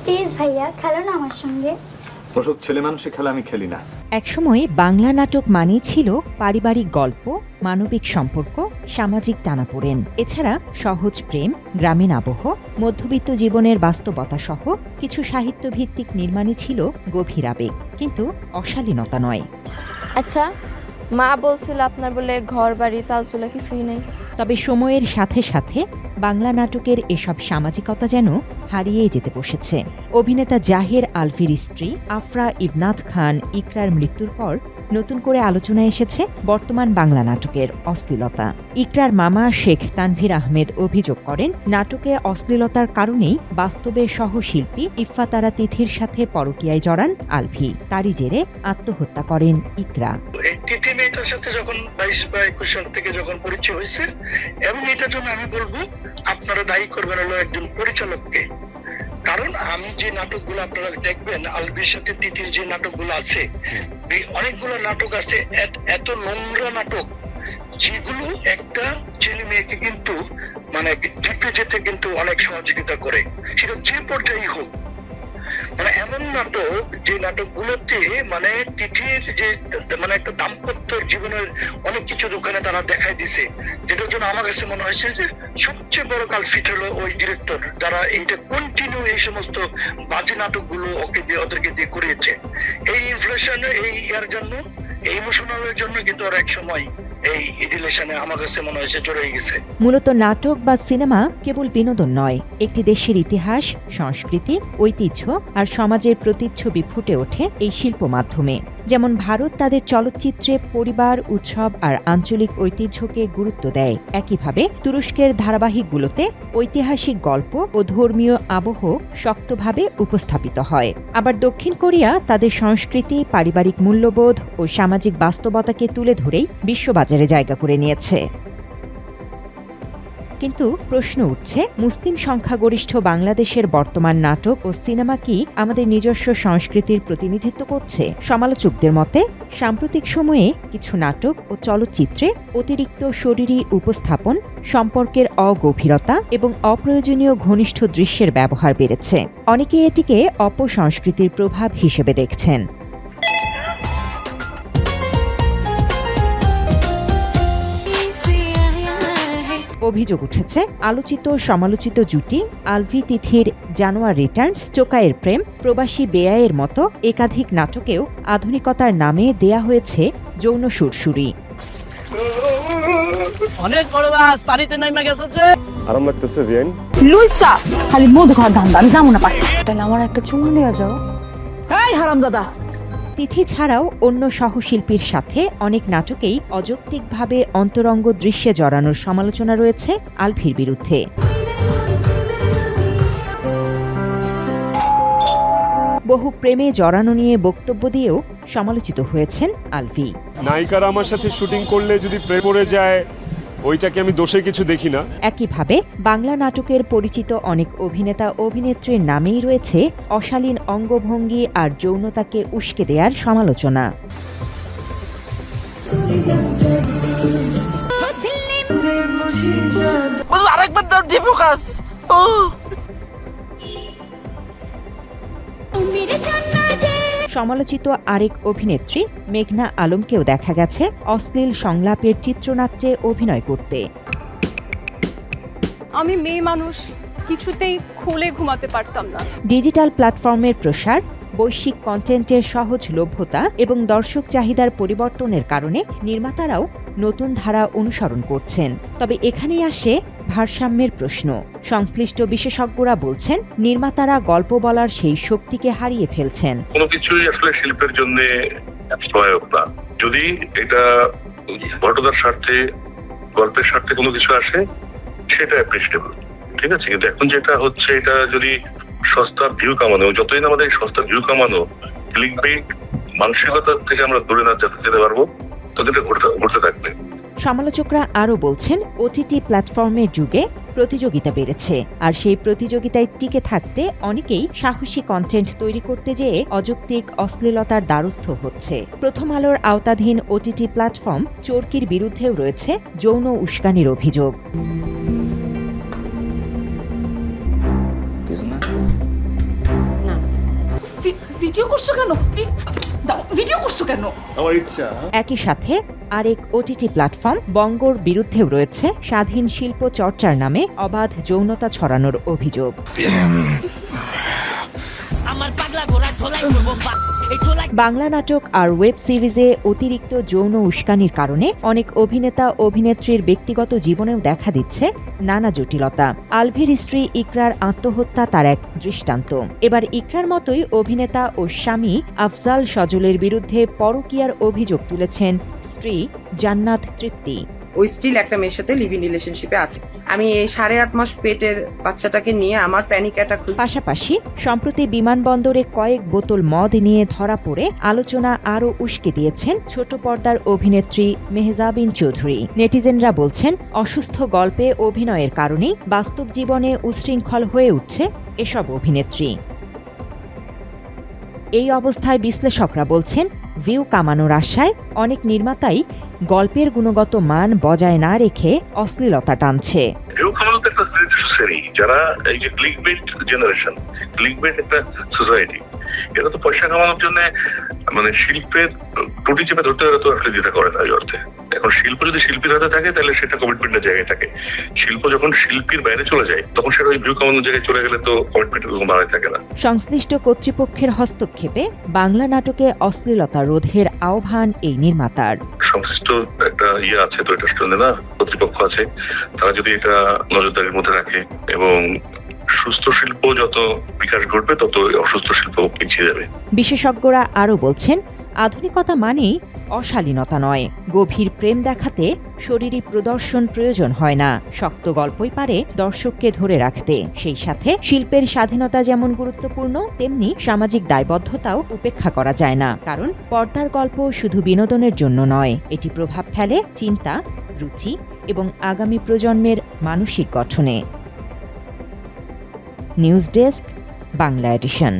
Please ভাইয়া খেলো না আমার সঙ্গে। ওসব ছেলে মানুষের খেলা আমি খেলি না। একসময় বাংলা নাটক মানেই ছিল পারিবারিক গল্প, মানবিক সম্পর্ক, সামাজিক টানাপোড়েন, এছাড়া সহজ প্রেম, গ্রামীণ আবহ, মধ্যবিত্ত জীবনের বাস্তবতা সহ কিছু সাহিত্যভিত্তিক নির্মাণই ছিল গভীর আবেগ, কিন্তু অশালীনতা নয়। আচ্ছা, মা বলছিল আপনার বলে ঘর বাড়ি চালচুলা কিছুই নেই। তবে সময়ের সাথে সাথে বাংলা নাটকের এসব সামাজিকতা যেন হারিয়েই যেতে বসেছে। অভিনেতা জাহের আলভির স্ত্রী আফরা ইবনাথ খান ইকরার মৃত্যুর পর নতুন করে আলোচনায় এসেছে বর্তমান বাংলা নাটকের অশ্লীলতা। ইকরার মামা শেখ তানভীর আহমেদ অভিযোগ করেন, নাটকে অশ্লীলতার কারণেই বাস্তবে সহশিল্পী ইফফাতারা তিথির সাথে পরকীয়ায় জড়ান আলভি। তারই জেরে আত্মহত্যা করেন ইকরা। তিথি মেয়েটার সাথে যখন 22 বা 21 সাল থেকে যখন পরিচয় হয়েছে, এবং এটার জন্য আমি বলবো আপনারা দায়ী করবেন হলো একজন পরিচালককে। কারণ আমি যে নাটকগুলো আপনারা দেখবেন, আলবির সাথে তিথির যে নাটকগুলো আছে, অনেকগুলো নাটক আছে এত নোংরা নাটক, যেগুলো একটা ছেলে মেয়েকে কিন্তু মানে জিতে যেতে কিন্তু অনেক সহযোগিতা করে, সেটা যে পর্যায়ে হোক। মানে এমন নাটক, যে নাটকগুলোতে মানে তিথির যে মানে একটা দাম্পত্য জীবনের অনেক কিছু ওখানে তারা দেখাই দিছে, যেটার জন্য আমার কাছে মনে হয়েছে যে সবচেয়ে বড় কালফিট হলো ওই ডিরেক্টর, যারা এইটা কন্টিনিউ এই সমস্ত বাজে নাটকগুলো ওদেরকে দিয়ে করিয়েছে। এই ইনফ্লেশন এই ইয়ার জন্য, এই ইমোশনালের জন্য কিন্তু ওরা এক সময় এই রিলেশনে আমার কাছে মনে হয়েছে জড়িয়ে গেছে। মূলত নাটক বা সিনেমা কেবল বিনোদন নয়, একটি দেশের ইতিহাস, সংস্কৃতি, ঐতিহ্য আর সমাজের প্রতিচ্ছবি ফুটে ওঠে এই শিল্প মাধ্যমে। যেমন ভারত তাদের চলচ্চিত্রে পরিবার, উৎসব আর আঞ্চলিক ঐতিহ্যকে গুরুত্ব দেয়, একইভাবে তুরস্কের ধারাবাহিকগুলোতে ঐতিহাসিক গল্প ও ধর্মীয় আবহ শক্তভাবে উপস্থাপিত হয়। আবার দক্ষিণ কোরিয়া তাদের সংস্কৃতি, পারিবারিক মূল্যবোধ ও সামাজিক বাস্তবতাকে তুলে ধরেই বিশ্ববাজারে জায়গা করে নিয়েছে। কিন্তু প্রশ্ন উঠছে, মুসলিম সংখ্যাগরিষ্ঠ বাংলাদেশের বর্তমান নাটক ও সিনেমা কি আমাদের নিজস্ব সংস্কৃতির প্রতিনিধিত্ব করছে? সমালোচকদের মতে সাম্প্রতিক সময়ে কিছু নাটক ও চলচ্চিত্রে অতিরিক্ত শরীরী উপস্থাপন, সম্পর্কের অগভীরতা এবং অপ্রয়োজনীয় ঘনিষ্ঠ দৃশ্যের ব্যবহার বেড়েছে। অনেকে এটিকে অপসংস্কৃতির প্রভাব হিসেবে দেখছেন। অভিযোগ উঠেছে, আলোচিত সমালোচিত জুটি আলভি তিথির জানোয়ার রিটার্নস, চোকাইয়ের প্রেম, প্রবাসী বেয়ায়ের মতো একাধিক নাটকেও আধুনিকতার নামে দেয়া হয়েছে যৌন সুরসুরি। অনেক বড় মাছ পানিতে নাইমা গেছে যে আরাম লাগতেছে বিয়ান। লুইসা খালি মধু খাওয়ার ধান্দা, আমি যাবো না পারি। তাহলে আমার একটা চুমা দেওয়া যাও। এই হারামজাদা। তিথি ছাড়াও অন্য সহশিল্পীর সাথে অনেক নাটকেই অযৌক্তিকভাবে অন্তরঙ্গ দৃশ্যে জড়ানোর সমালোচনা রয়েছে আলভির বিরুদ্ধে। বহু প্রেমে জড়ানো নিয়ে বক্তব্য দিয়েও সমালোচিত হয়েছেন আলভি। নায়িকারা আমার সাথে শুটিং করলে যদি প্রেমে পড়ে যায়, ওইটাকে আমি দোষে কিছু দেখি না। একইভাবে বাংলা নাটকের পরিচিত অনেক অভিনেতা অভিনেত্রীর নামেই রয়েছে অশালীন অঙ্গভঙ্গি আর যৌনতাকে উস্কে দেওয়ার সমালোচনা। আরেকবার দাও ডিফোকাস। ও সমালোচিত আরেক অভিনেত্রী মেঘনা আলমকেও দেখা গেছে অশ্লীল সংলাপের চিত্রনাট্যে অভিনয় করতে। আমি মেয়ে মানুষ, কিছুতেই খুলে ঘুমাতে পারতাম না। ডিজিটাল প্ল্যাটফর্মের প্রসার, বৈশ্বিক কন্টেন্টের সহজলভ্যতা এবং দর্শক চাহিদার পরিবর্তনের কারণে নির্মাতারাও নতুন ধারা অনুসরণ করছেন। তবে এখানেই আসে ভারসাম্যের প্রশ্ন। সংশ্লিষ্ট বিশেষজ্ঞরা বলছেন, নির্মাতারা গল্প বলার সেই শক্তিকে হারিয়ে ফেলছেন। কোনো কিছুই আসলে শিল্পের জন্য সহায়ক না। যদি এটা ঘটনার স্বার্থে, গল্পের স্বার্থে কোনো কিছু আসে, সেটা অ্যাপ্রিশিয়েবল, ঠিক আছে। কিন্তু এখন যেটা হচ্ছে, এটা যদি সস্তার ভিউ কামানো, যতদিন আমাদের সস্তার ভিউ কামানো, ক্লিকবেইট মানসিকতা থেকে আমরা দূরে না যেতে পারবো, ততটা ঘটতে থাকবে। সমালোচকরা আরও বলছেন, ওটিটি প্ল্যাটফর্মের যুগে প্রতিযোগিতা বেড়েছে, আর সেই প্রতিযোগিতায় টিকে থাকতে অনেকেই সাহসী কন্টেন্ট তৈরি করতে যেয়ে অযৌক্তিক অশ্লীলতার দ্বারস্থ হচ্ছে। প্রথম আলোর আওতাধীন ওটিটি প্ল্যাটফর্ম চরকির বিরুদ্ধেও রয়েছে যৌন উস্কানির অভিযোগ। ভিডিও করছো কেন দাও ভিডিও করছো কেন? আমার ইচ্ছা। একই সাথে আরেক ওটিটি প্ল্যাটফর্ম বঙ্গর বিরুদ্ধেও রয়েছে স্বাধীন শিল্প চর্চার নামে অবাধ যৌনতা ছড়ানোর অভিযোগ। বাংলা নাটক আর ওয়েব সিরিজে অতিরিক্ত যৌন উস্কানির কারণে অনেক অভিনেতা অভিনেত্রীর ব্যক্তিগত জীবনেও দেখা দিচ্ছে নানা জটিলতা। আলভির স্ত্রী ইকরার আত্মহত্যা তার এক দৃষ্টান্ত। এবার ইকরার মতোই অভিনেতা ও স্বামী আফজাল সজলের বিরুদ্ধে পরকীয়ার অভিযোগ তুলেছেন স্ত্রী জান্নাত তৃপ্তি। ওই স্টিল একটা মেয়ের সাথে লিভ ইন রিলেশনশিপে আছে। আমি এই 8.5 মাস পেটের বাচ্চাটাকে নিয়ে আমার প্যানিক অ্যাটাক। পাশাপাশি সম্প্রতি বিমানবন্দরে কয়েক বোতল মদ নিয়ে ধরা পড়ে আলোচনা আরও উস্কে দিয়েছেন ছোট পর্দার অভিনেত্রী মেহজাবিন চৌধুরী। নেটিজেনরা বলছেন অসুস্থ গল্পে অভিনয়ের কারণেই বাস্তব জীবনে উশৃঙ্খল হয়ে উঠছে এসব অভিনেত্রী। এই অবস্থায় বিশ্লেষকরা বলছেন ভিউ কামানোর আশায় অনেক নির্মাতাই গল্পের গুণগত মান বজায় না রেখে অশ্লীলতা টানছে। ভিউ কামানো তো একটা নির্দিষ্ট শ্রেণী, যারা এই যে ক্লিকবেট জেনারেশন, ক্লিকবেট একটা সোসাইটি, এটা তো পয়সা কামানোর জন্য মানে শিল্পের ত্রুটি চেপে ধরতে হলে তো আসলে যেটা করে না এই অর্থে। এখন শিল্প যদি শিল্পীর হাতে থাকে তাহলে সেটা কমিটমেন্টের জায়গায় থাকে। শিল্প যখন শিল্পীর বাইরে চলে যায় তখন সেটা ওই ভিউ কামানোর জায়গায় চলে গেলে তো কমিটমেন্টের কোনো মারাই থাকে না। সংশ্লিষ্ট কর্তৃপক্ষের হস্তক্ষেপে বাংলা নাটকে অশ্লীলতা রোধের আহ্বান এই নির্মাতার। সংশ্লিষ্ট একটা আছে তো এটা শুনে না, কর্তৃপক্ষ আছে, তারা যদি এটা নজরদারির মধ্যে রাখে এবং সুস্থ শিল্প যত বিকাশ ঘটবে তত অসুস্থ শিল্প পিছিয়ে যাবে। বিশেষজ্ঞরা আরও বলছেন আধুনিকতা মানেই অশালীনতা নয়। গভীর প্রেম দেখাতে শরীরী প্রদর্শন প্রয়োজন হয় না, শক্ত গল্পই পারে দর্শককে ধরে রাখতে। সেই সাথে শিল্পের স্বাধীনতা যেমন গুরুত্বপূর্ণ তেমনি সামাজিক দায়বদ্ধতাও উপেক্ষা করা যায় না। কারণ পর্দার গল্প শুধু বিনোদনের জন্য নয়, এটি প্রভাব ফেলে চিন্তা, রুচি এবং আগামী প্রজন্মের মানসিক গঠনে। News desk, Bangla addition.